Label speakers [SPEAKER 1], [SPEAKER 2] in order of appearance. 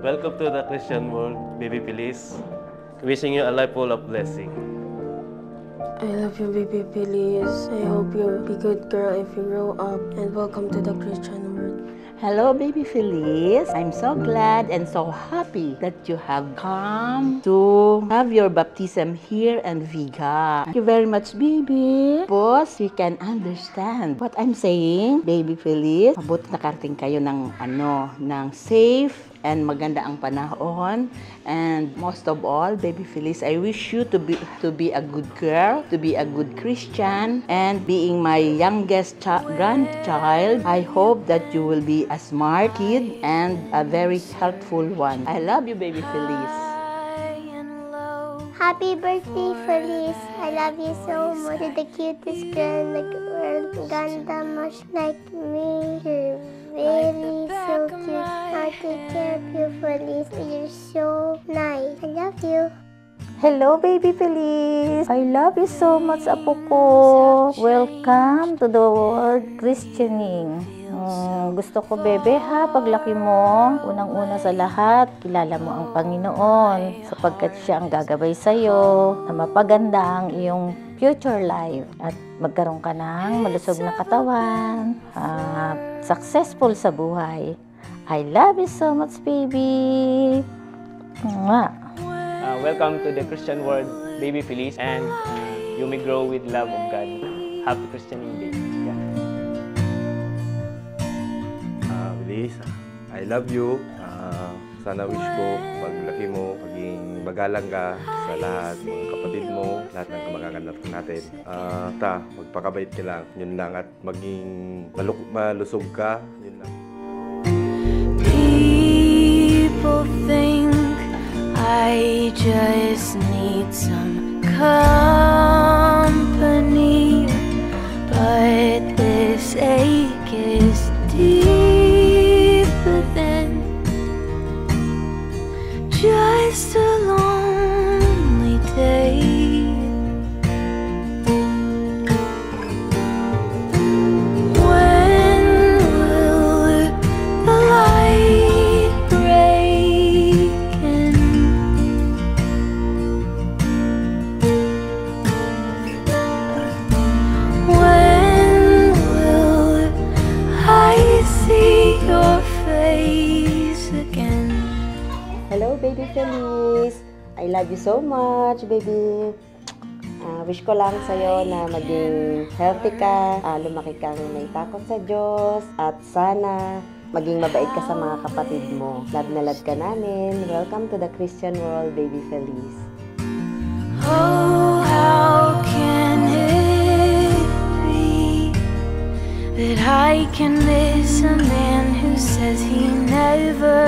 [SPEAKER 1] Welcome to the Christian world, baby Feliz. Wishing you a life full of blessing.
[SPEAKER 2] I love you, baby Feliz. I hope you'll be a good girl if you grow up, and welcome to the Christian world.
[SPEAKER 3] Hello, baby Feliz. I'm so glad and so happy that you have come to have your baptism here in Viga. Thank you very much, baby. Boss, we can understand what I'm saying, baby Feliz. Mabuti nakarating kayo ng safe and maganda ang panahon. And most of all, baby Feliz, I wish you to be a good girl, to be a good Christian, and being my youngest grandchild, I hope that you will be a smart kid and a very helpful one. I love you, baby Feliz.
[SPEAKER 4] Happy birthday, Feliz. I love you so much. You're the cutest girl in the world. Ganda, much like me. You're very so cute. I'll take care of you, Feliz. You're so nice. I love you.
[SPEAKER 5] Hello, baby Feliz. I love you so much, apo ko. Welcome to the world Christianing. Gusto ko, bebe, ha, paglaki mo, unang-una sa lahat, kilala mo ang Panginoon sapagkat siya ang gagabay sa'yo na mapaganda ang iyong future life at magkaroon ka ng malusog na katawan, successful sa buhay. I love you so much, baby.
[SPEAKER 6] Welcome to the Christian world, baby Feliz, and you may grow with love of God. Happy Christianing Day.
[SPEAKER 7] Feliz, I love you. Sana wish ko, paglaki mo, maging magalang ka sa lahat, mga kapatid mo, lahat ng kamag-anak natin. Magpakabait ka lang, yun lang, at maging malusog ka, yun lang.
[SPEAKER 8] People think I just need some company, but this ache is deeper than just a lonely day. When will the light break in? When will I see your face again?
[SPEAKER 3] Hello, baby Feliz. I love you so much, baby. Wish ko lang sa'yo na maging healthy ka, lumaki kang may takot sa Diyos, at sana maging mabait ka sa mga kapatid mo. Love na love ka namin. Welcome to the Christian world, baby Feliz.
[SPEAKER 8] Oh, how can it be that I can miss a man who says he never